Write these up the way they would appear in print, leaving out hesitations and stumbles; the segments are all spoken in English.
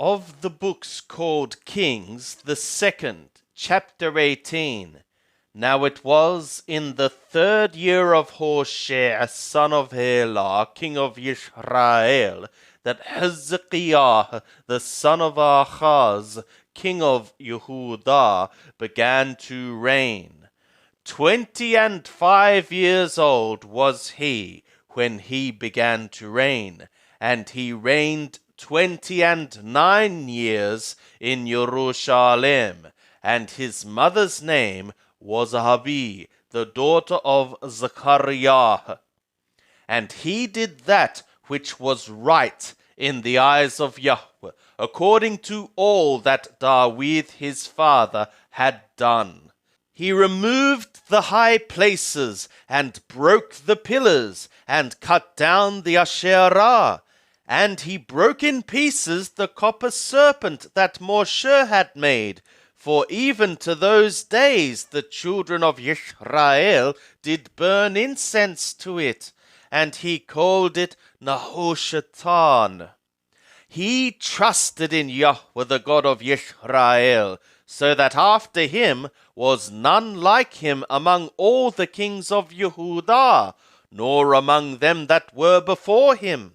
Of the books called Kings, the second, chapter 18. Now it was in the 3rd year of Hoshea, son of Elah, king of Israel, that Hezekiah, the son of Ahaz, king of Yehudah, began to reign. 25 years old was he when he began to reign, and he reigned 29 years in Jerusalem, and his mother's name was Abi, the daughter of Zechariah. And he did that which was right in the eyes of Yahweh, according to all that David his father had done. He removed the high places, and broke the pillars, and cut down the Asherah. And he broke in pieces the copper serpent that Moshe had made, for even to those days the children of Israel did burn incense to it, and he called it Nehushtan. He trusted in Yahweh the God of Israel, so that after him was none like him among all the kings of Yehudah, nor among them that were before him.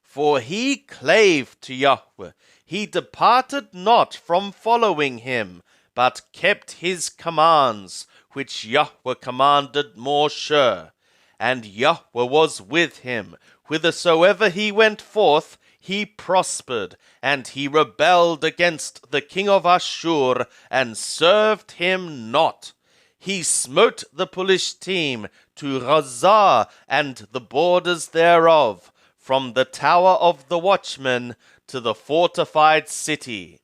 For he clave to Yahweh, he departed not from following him, but kept his commands, which Yahweh commanded Moshe. And Yahweh was with him, whithersoever he went forth, he prospered, and he rebelled against the king of Ashur, and served him not. He smote the Philistine to Gaza and the borders thereof, from the tower of the watchman to the fortified city.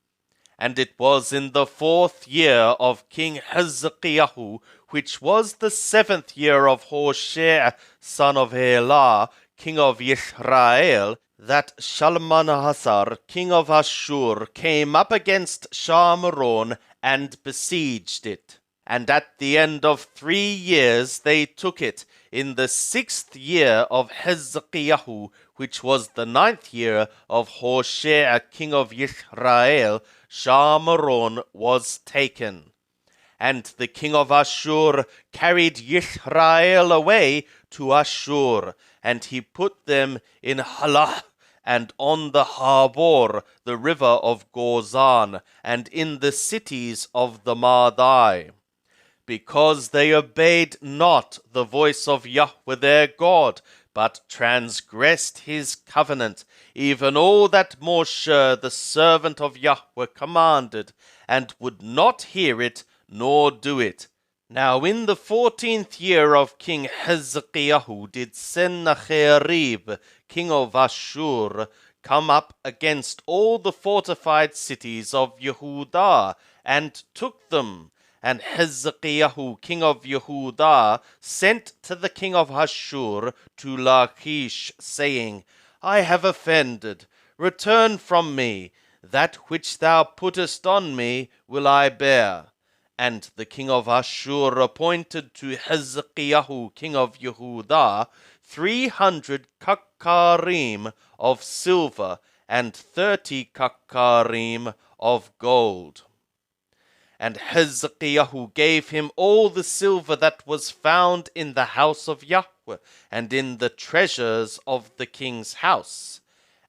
And it was in the 4th year of King Hezekiah, which was the 7th year of Hoshea, son of Elah, king of Israel, that Shalmaneser, king of Ashur, came up against Shamaron and besieged it. And at the end of 3 years they took it. In the 6th year of Hezekiah, which was the 9th year of Hoshea, king of Israel, Shamaron was taken. And the king of Ashur carried Israel away to Ashur, and he put them in Halah, and on the Habor, the river of Gozan, and in the cities of the Madai, because they obeyed not the voice of Yahweh their God, but transgressed his covenant, even all that Moshe the servant of Yahweh commanded, and would not hear it, nor do it. Now in the 14th year of King Hezekiah did Sennacherib, king of Ashur, come up against all the fortified cities of Yehudah, and took them. And Hezekiah, king of Yehudah, sent to the king of Ashur to Lachish, saying, I have offended. Return from me. That which thou puttest on me will I bear. And the king of Ashur appointed to Hezekiah, king of Yehudah, 300 kakkarim of silver, and 30 kakkarim of gold. And Hezekiah gave him all the silver that was found in the house of Yahweh, and in the treasures of the king's house.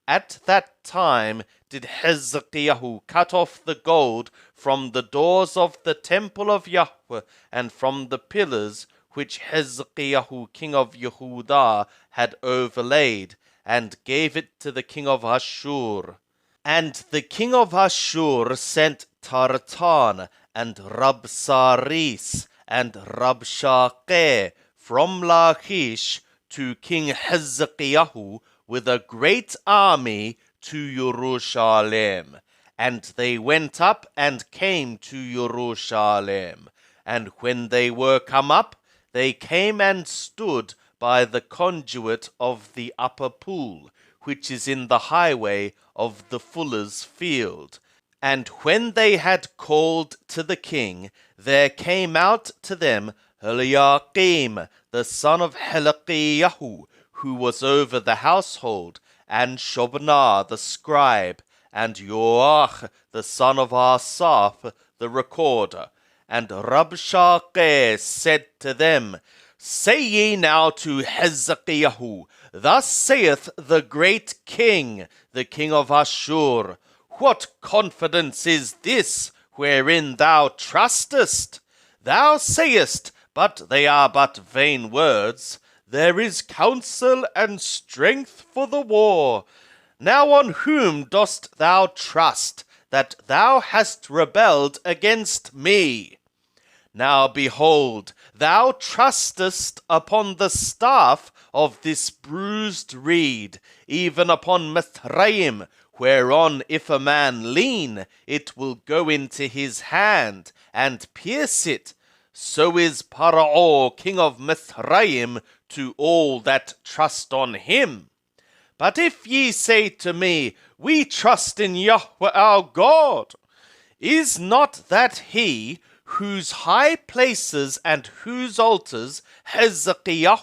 At that time did Hezekiah cut off the gold from the doors of the temple of Yahweh, and from the pillars which Hezekiah king of Yehudah had overlaid, and gave it to the king of Ashur. And the king of Ashur sent Tartan, and Rabsaris, and Rabshakeh from Lachish to King Hezekiah with a great army to Jerusalem. And they went up and came to Jerusalem. And when they were come up, they came and stood by the conduit of the upper pool, which is in the highway of the fuller's field. And when they had called to the king, there came out to them Eliakim, the son of Hilkiah, who was over the household, and Shobnah the scribe, and Yoach, the son of Asaph, the recorder. And Rabshakeh said to them, Say ye now to Hezekiah, Thus saith the great king, the king of Ashur, What confidence is this wherein thou trustest? Thou sayest, but they are but vain words, There is counsel and strength for the war. Now on whom dost thou trust, that thou hast rebelled against me? Now behold, thou trustest upon the staff of this bruised reed, even upon Mithraim, whereon if a man lean, it will go into his hand, and pierce it. So is Pharaoh, king of Mithraim, to all that trust on him. But if ye say to me, We trust in Yahweh our God, is not that he whose high places and whose altars Hezekiah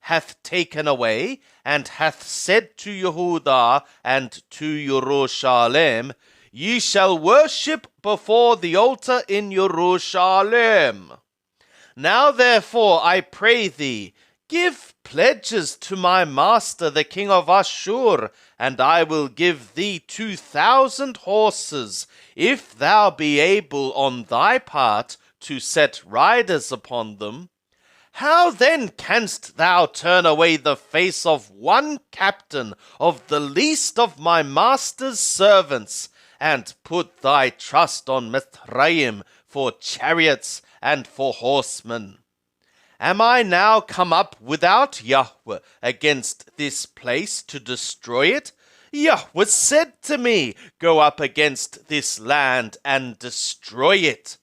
hath taken away, and hath said to Yehudah and to Jerusalem, Ye shall worship before the altar in Jerusalem. Now therefore I pray thee, give pledges to my master the king of Ashur, and I will give thee 2,000 horses, if thou be able on thy part to set riders upon them. How then canst thou turn away the face of one captain of the least of my master's servants, and put thy trust on Mithraim for chariots and for horsemen? Am I now come up without Yahweh against this place to destroy it? Yahweh said to me, Go up against this land and destroy it.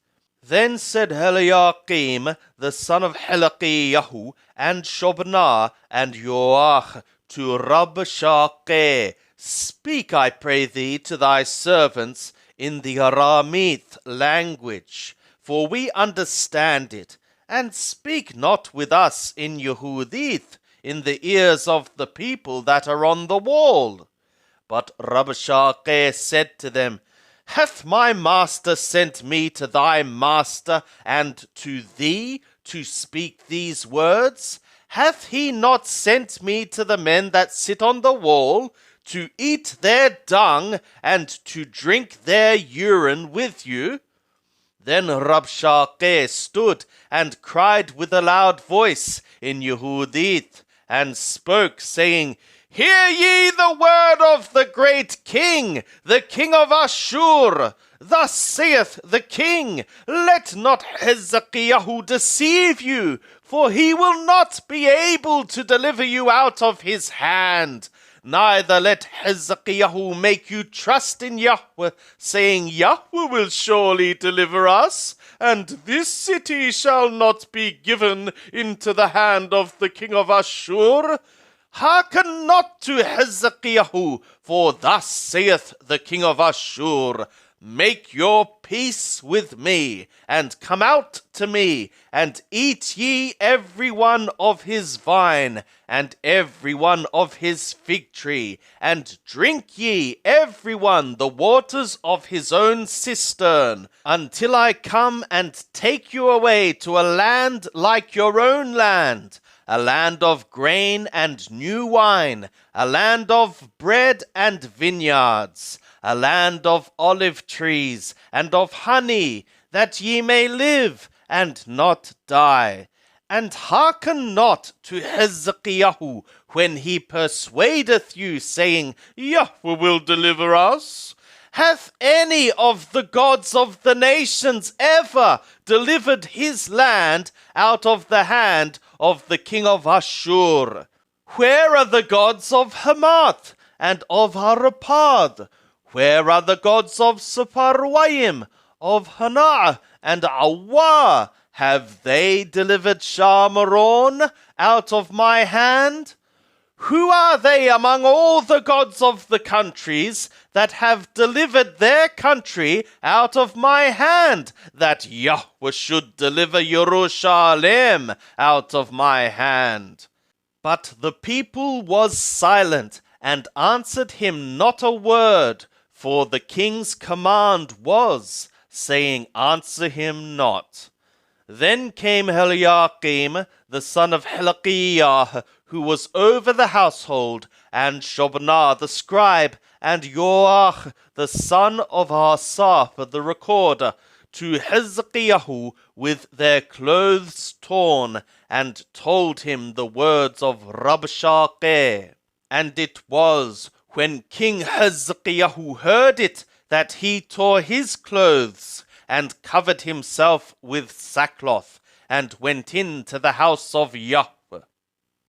Then said Eliakim, the son of Hilkiah, and Shobnah, and Yoach, to Rabshakeh, Speak, I pray thee, to thy servants in the Aramith language, for we understand it, and speak not with us in Yehudith, in the ears of the people that are on the wall. But Rabshakeh said to them, Hath my master sent me to thy master and to thee to speak these words? Hath he not sent me to the men that sit on the wall, to eat their dung and to drink their urine with you? Then Rabshakeh stood and cried with a loud voice in Yehudith, and spoke, saying, Hear ye the word of the great king, the king of Ashur. Thus saith the king, Let not Hezekiah deceive you, for he will not be able to deliver you out of his hand. Neither let Hezekiah make you trust in Yahweh, saying, Yahweh will surely deliver us, and this city shall not be given into the hand of the king of Ashur. Hearken not to Hezekiah, for thus saith the king of Ashur, Make your peace with me, and come out to me, and eat ye every one of his vine, and every one of his fig tree, and drink ye every one the waters of his own cistern, until I come and take you away to a land like your own land, a land of grain and new wine, a land of bread and vineyards, a land of olive trees and of honey, that ye may live and not die. And hearken not to Hezekiah when he persuadeth you, saying, Yahweh will deliver us. Hath any of the gods of the nations ever delivered his land out of the hand of the king of Ashur? Where are the gods of Hamath and of Arpad? Where are the gods of Sepharwaim, of Hanah and Awah? Have they delivered Shamaron out of my hand? Who are they among all the gods of the countries that have delivered their country out of my hand, that Yahweh should deliver Jerusalem out of my hand? But the people was silent, and answered him not a word, For the king's command was, saying, Answer him not. Then came Eliakim, the son of Hilkiah, who was over the household, and Shobnah the scribe, and Joach the son of Asaph the recorder, to Hezekiah with their clothes torn, and told him the words of Rabshakeh. And it was when King Hezekiah heard it that he tore his clothes, and covered himself with sackcloth, and went into the house of Yah,